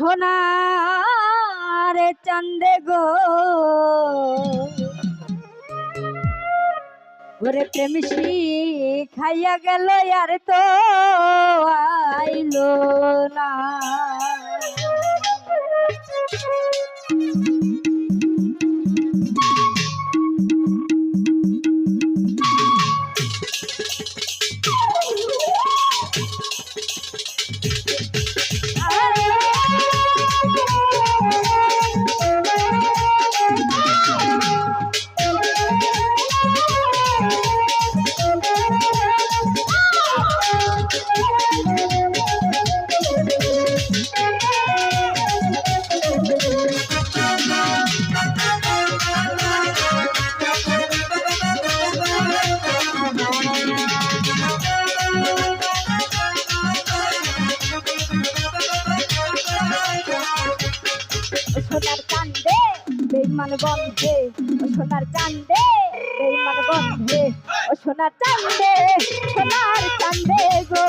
সোনার চান্দে গো ওরে প্রেমসি খাইয়া গেল আর তো আইলো না। সোনার চান্দে বেইমান বন্ধে, ও সোনার চান্দে বেইমান বন্ধে, ও সোনার চান্দে সোনার চান্দে গো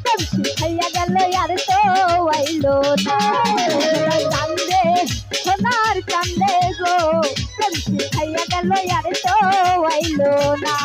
প্রেমসি খাইয়া গেল আর তো আইলো না। সোনার চান্দে সোনার চান্দে গো প্রেমসি খাইয়া গেল আর তো আইলো না।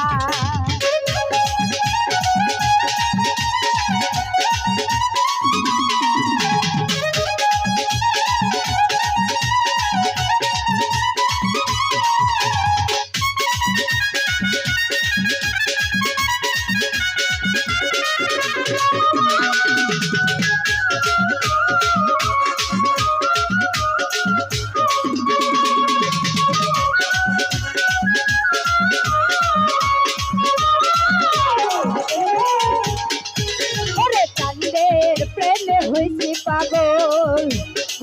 হইছি পাগল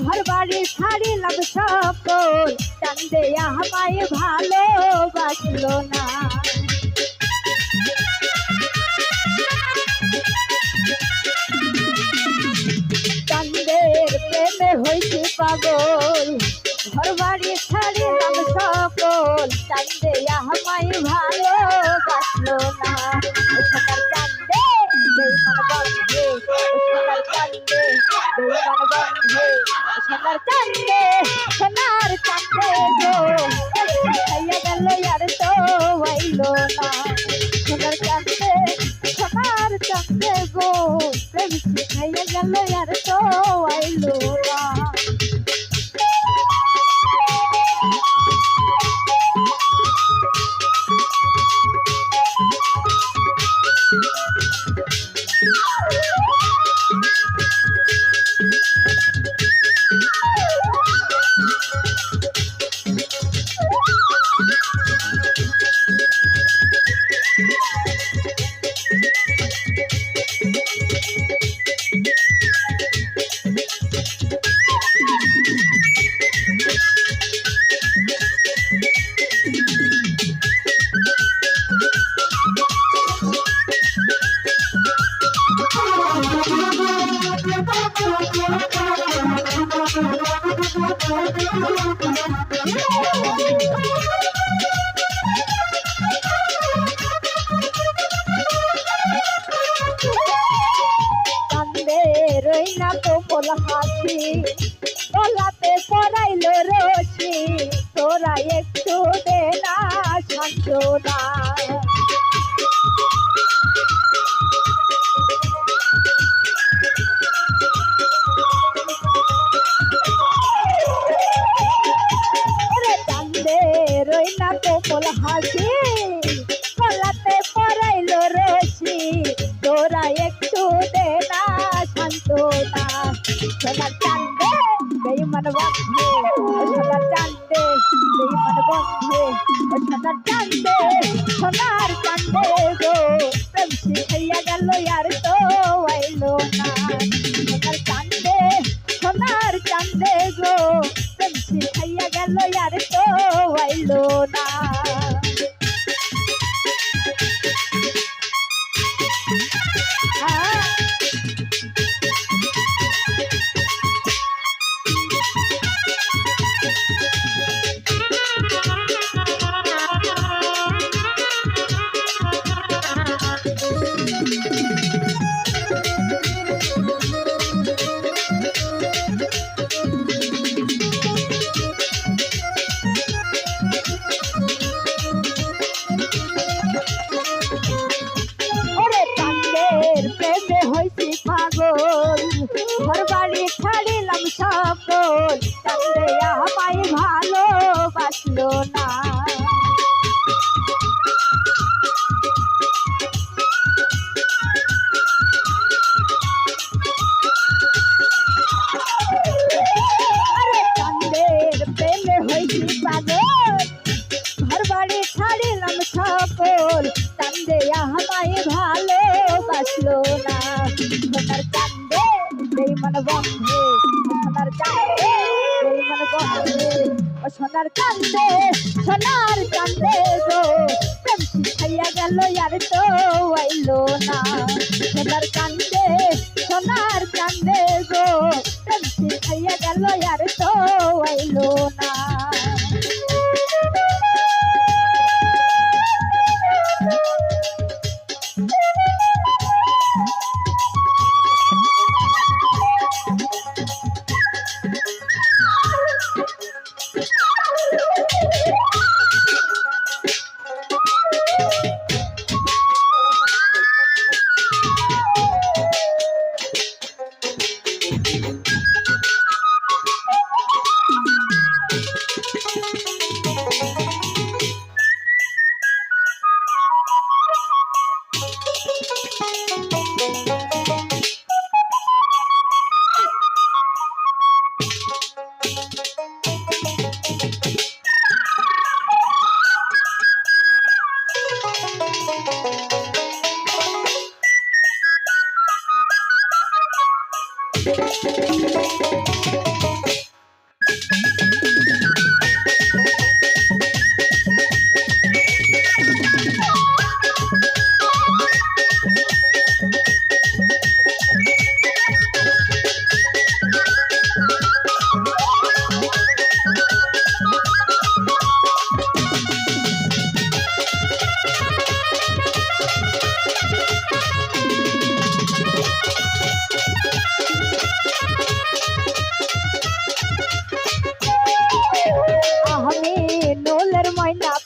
ঘর বাড়ি ছাড়িলাম সকল, চান্দে আমায় ভালোবাসলো না। চান্দের প্রেমে হইছি পাগল ঘর বাড়ি ছাড়িলাম সকল, চান্দে আমায় ভালোবাসলো না। সোনার চান্দে বেইমান বন্ধে, সোনার চান্দে বেইমান বন্ধে, সোনার চান্দে সোনার চান্দে গো খাইয়া গেল আর তো আইলো না। সোনার চান্দে সোনার চান্দে গো প্রেমসি খাইয়া গেল আর তো আইলো না। চান্দের না কোমল হাসি গলাতে পরাইলো রশি, তোরা একটু দে না সান্ত্বনা। চান্দের না কোমল হাসি গলাতে পরাইলো রশি, তোরা একটু দে না সান্ত্বনা। সোনার চান্দে বেইমান বন্ধে, সোনার চান্দে বেইমান বন্ধে, সোনার চান্দে সোনার চান্দে গো প্রেমসি খাইয়া গেল আর তো আইলো না। সোনার চান্দে সোনার চান্দে গো প্রেমসি খাইয়া গেল আর তো আইলো না। সকল কান্দে আমায় ভালোবাসলো না। আরে কান্দের প্রেমে হইছি পাগল, ঘর বাড়ি ছাড়িলাম সকল কান্দে আমায় ভালোবাসলো না। সোনার কান্দে বেঈমান বন্ধে, সোনার কান্দে বেঈমান বন্ধে, ও সোনার কান্দে, সোনার কান্দে গো প্রেম শিখাইয়া গেল আর তো আইলো না। সোনার কান্দে, সোনার কান্দে গো প্রেম শিখাইয়া গেল আর তো আইলো না।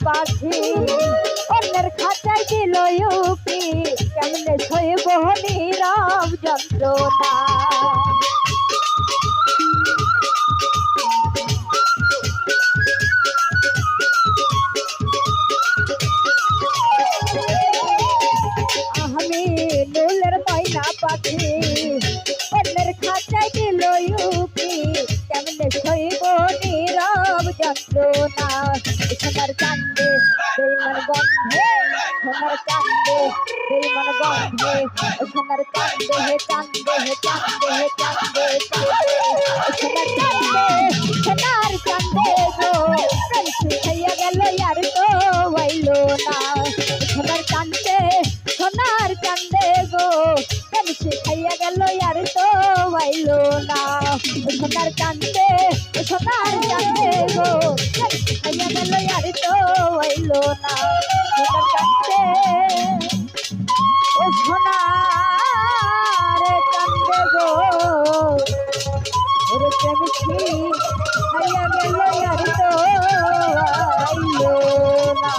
পাখি অন্যের খাঁচায় দিল ইউপি, কেমনে সইব নীরব যন্ত্রণা। আমি নুলের ময়না পাখি অন্যের খাঁচায় দিল ইউপি, কেমনে সইব নীরব যন্ত্রণা। সোনার কান্দে বেঈমান গন্ধে, সোনার কান্দে বেঈমান গন্ধে, সোনার কান্দে হে কান্দে হে কান্দে হে কান্দে সোনার কান্দে, সোনার কান্দে গো প্রেম শিখাইয়া গেল আর তো আইলো না। সোনার কান্দে, সোনার কান্দে গো প্রেম শিখাইয়া গেল আর তো আইলো না। সোনার কান্দে, সোনার কান্দে গো প্রেম শিখাইয়া গেল আর তো আইলো না। সোনার কান্দে, ও সোনার কান্দে গো ওরে প্রেম শিখাইয়া গেল আর তো আইলো না।